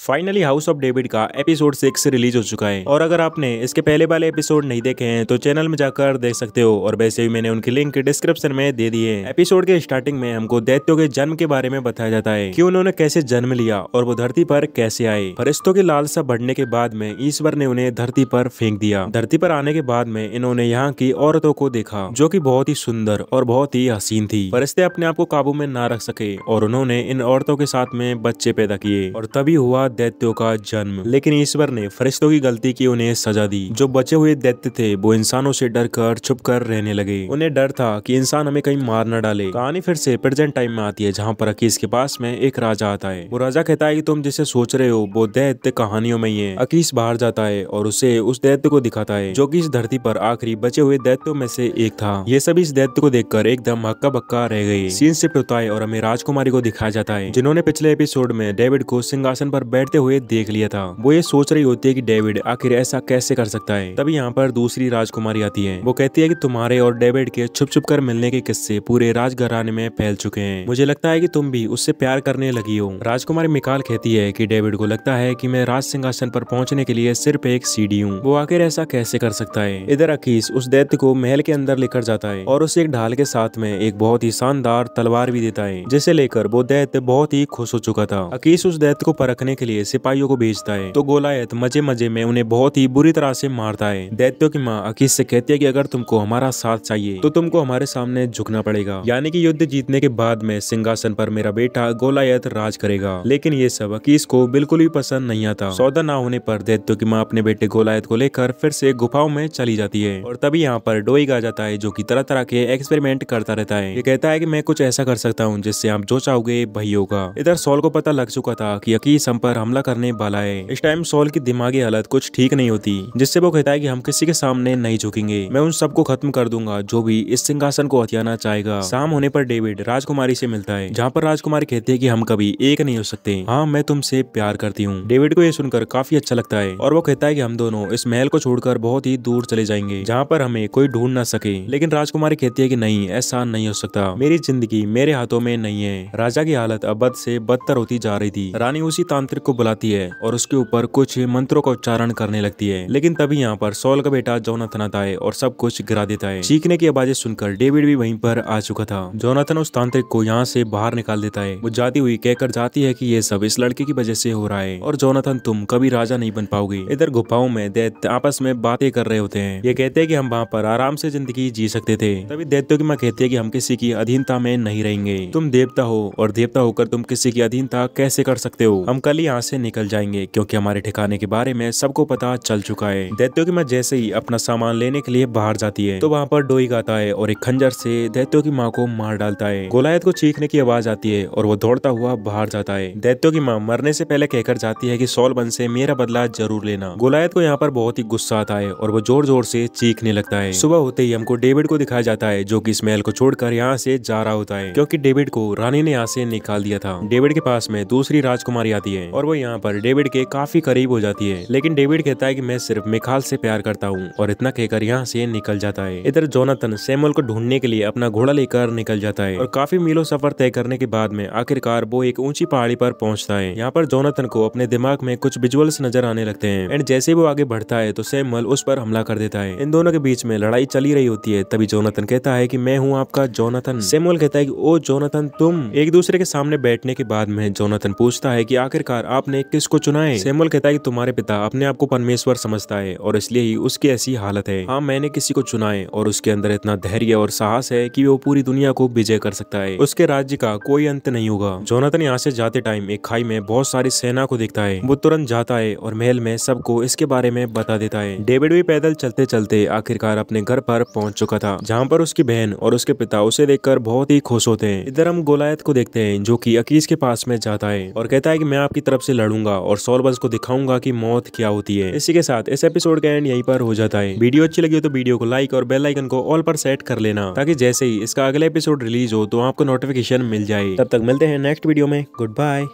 Finally house of David का episode 6 release हो चुका है और अगर आपने इसके पहले वाले एपिसोड नहीं देखे हैं तो चैनल में जाकर देख सकते हो और वैसे भी मैंने उनकी लिंक डिस्क्रिप्शन में दे दी है। एपिसोड के स्टार्टिंग में हमको दैत्यों के जन्म के बारे में बताया जाता है कि उन्होंने कैसे जन्म लिया और वो धरती पर कैसे आए। फरिश्तों की लालसा बढ़ने के बाद में ईश्वर ने उन्हें धरती पर फेंक दिया। धरती पर आने के बाद में इन्होंने यहाँ की औरतों को देखा जो कि बहुत ही सुंदर और बहुत ही हसीन थी। फरिश्ते अपने आप को काबू में ना रख सके और उन्होंने इन औरतों के साथ में बच्चे पैदा किए और तभी हुआ दैत्यों का जन्म। लेकिन ईश्वर ने फरिश्तों की गलती की उन्हें सजा दी। जो बचे हुए दैत्य थे वो इंसानों से डर कर छुप कर रहने लगे। उन्हें डर था कि इंसान हमें कहीं मार न डाले। कहानी फिर से प्रेजेंट टाइम में आती है जहाँ पर अकीस के पास में एक राजा आता है। वो राजा कहता है कि तुम जिसे सोच रहे हो वो दैत्य कहानियों में ही है। अकीस बाहर जाता है और उसे उस दैत्य को दिखाता है जो कि इस धरती पर आखिरी बचे हुए दैत्यों में से एक था। ये सभी इस दैत्य को देखकर एकदम हक्का बक्का रह गए। सीन शिफ्ट होता है और हमें राजकुमारी को दिखाया जाता है जिन्होंने पिछले एपिसोड में डेविड को सिंहासन पर बैठते हुए देख लिया था। वो ये सोच रही होती है कि डेविड आखिर ऐसा कैसे कर सकता है। तभी यहाँ पर दूसरी राजकुमारी आती है। वो कहती है कि तुम्हारे और डेविड के छुप छुप कर मिलने के किस्से पूरे राजघराने में फैल चुके हैं। मुझे लगता है कि तुम भी उससे प्यार करने लगी हो। राजकुमारी मिकाल कहती है कि डेविड को लगता है कि मैं राज सिंहासन पर पहुंचने के लिए सिर्फ एक सीढ़ी हूँ। वो आखिर ऐसा कैसे कर सकता है। इधर अकीस उस दैत्य को महल के अंदर लेकर जाता है और उसे एक ढाल के साथ में एक बहुत ही शानदार तलवार भी देता है जिसे लेकर वो दैत्य बहुत ही खुश हो चुका था। अकीस उस दैत्य को परखने के लिए सिपाहियों को भेजता है तो गोलायत मजे मजे में उन्हें बहुत ही बुरी तरह से मारता है। दैत्यों की माँ अकीस से कहती है कि अगर तुमको हमारा साथ चाहिए तो तुमको हमारे सामने झुकना पड़ेगा, यानी कि युद्ध जीतने के बाद में सिंहासन पर मेरा बेटा गोलायत राज करेगा। लेकिन ये सब अकीस को बिल्कुल भी पसंद नहीं आता। सौदा ना होने पर दैत्यों की माँ अपने बेटे गोलायत को लेकर फिर से गुफाओं में चली जाती है और तभी यहाँ पर डोइग आ जाता है जो कि तरह तरह के एक्सपेरिमेंट करता रहता है। ये कहता है कि मैं कुछ ऐसा कर सकता हूँ जिससे आप जो चाहोगे वही होगा। इधर सॉल को पता लग चुका था कि अकीस हम पर हमला करने वाला है। इस टाइम सॉल की दिमागी हालत कुछ ठीक नहीं होती जिससे वो कहता है कि हम किसी के सामने नहीं झुकेंगे। मैं उन सबको खत्म कर दूंगा जो भी इस सिंहासन को हथियाना चाहेगा। शाम होने पर डेविड राजकुमारी से मिलता है जहाँ पर राजकुमारी कहती है कि हम कभी एक नहीं हो सकते। हाँ, मैं तुमसे प्यार करती हूँ। डेविड को ये सुनकर काफी अच्छा लगता है और वो कहता है कि हम दोनों इस महल को छोड़कर बहुत ही दूर चले जाएंगे जहाँ पर हमें कोई ढूंढ ना सके। लेकिन राजकुमारी कहती है कि नहीं, ऐसा नहीं हो सकता। मेरी जिंदगी मेरे हाथों में नहीं है। राजा की हालत अब बद से बदतर होती जा रही थी। रानी उसी तांत्रिक को बुलाती है और उसके ऊपर कुछ मंत्रों का उच्चारण करने लगती है। लेकिन तभी यहाँ पर सॉल का बेटा जोनाथन आता है और सब कुछ गिरा देता है। चीखने की आवाजें सुनकर डेविड भी वहीं पर आ चुका था। जोनाथन उस तांत्रिक को यहाँ से बाहर निकाल देता है। वो जाती हुई कहकर जाती है कि ये सब इस लड़के की वजह से हो रहा है और जोनाथन तुम कभी राजा नहीं बन पाओगे। इधर गुफाओं में दैत्य आपस में बातें कर रहे होते हैं। ये कहते हैं कि हम वहाँ पर आराम से जिंदगी जी सकते थे। तभी दैत्यों की माँ कहती है कि हम किसी की अधीनता में नहीं रहेंगे। तुम देवता हो और देवता होकर तुम किसी की अधीनता कैसे कर सकते हो। हम कल ही यहाँ से निकल जाएंगे क्योंकि हमारे ठिकाने के बारे में सबको पता चल चुका है। दैत्यों की माँ जैसे ही अपना सामान लेने के लिए बाहर जाती है तो वहाँ पर डोइग आता है और एक खंजर से दैत्यों की माँ को मार डालता है। गोलायत को चीखने की आवाज आती है और वो दौड़ता हुआ बाहर जाता है। दैत्यों की माँ मरने से पहले कहकर जाती है कि सॉल वन से मेरा बदला जरूर लेना। गोलायत को यहाँ पर बहुत ही गुस्सा आता है और वो जोर जोर से चीखने लगता है। सुबह होते ही हमको डेविड को दिखाया जाता है जो कि इस महल को छोड़कर यहाँ से जा रहा होता है क्योंकि डेविड को रानी ने यहाँ से निकाल दिया था। डेविड के पास में दूसरी राजकुमारी आती है और वो यहाँ पर डेविड के काफी करीब हो जाती है। लेकिन डेविड कहता है कि मैं सिर्फ मिकाल से प्यार करता हूँ और इतना कहकर यहाँ से निकल जाता है। इधर जोनाथन सैमुअल को ढूंढने के लिए अपना घोड़ा लेकर निकल जाता है और काफी मीलों सफर तय करने के बाद में आखिरकार वो एक ऊंची पहाड़ी पर पहुंचता है। यहाँ पर जोनाथन को अपने दिमाग में कुछ विजुअल्स नजर आने लगते हैं एंड जैसे वो आगे बढ़ता है तो सैमुअल उस पर हमला कर देता है। इन दोनों के बीच में लड़ाई चली रही होती है। तभी जोनाथन कहता है कि मैं हूँ आपका जोनाथन। सैमुअल कहता है कि ओ जोनाथन तुम। एक दूसरे के सामने बैठने के बाद में जोनाथन पूछता है कि आखिरकार आपने किसको चुना है। सैमुअल कहता है कि तुम्हारे पिता अपने आप को परमेश्वर समझता है और इसलिए ही उसकी ऐसी हालत है। हाँ, मैंने किसी को चुना है और उसके अंदर इतना धैर्य और साहस है कि वो पूरी दुनिया को विजय कर सकता है। उसके राज्य का कोई अंत नहीं होगा। जोनाथन यहाँ से जाते टाइम एक खाई में बहुत सारी सेना को देखता है। वो तुरंत जाता है और महल में सबको इसके बारे में बता देता है। डेविड भी पैदल चलते चलते आखिरकार अपने घर पर पहुंच चुका था जहाँ पर उसकी बहन और उसके पिता उसे देखकर बहुत ही खुश होते हैं। इधर हम गोलायत को देखते हैं जो कि अकीस के पास में जाता है और कहता है कि मैं आपकी तरफ से लड़ूंगा और सॉल वंश को दिखाऊंगा कि मौत क्या होती है। इसी के साथ इस एपिसोड का एंड यहीं पर हो जाता है। वीडियो अच्छी लगी हो तो वीडियो को लाइक और बेल आइकन को ऑल पर सेट कर लेना ताकि जैसे ही इसका अगला एपिसोड रिलीज हो तो आपको नोटिफिकेशन मिल जाए। तब तक मिलते हैं नेक्स्ट वीडियो में। Good bye.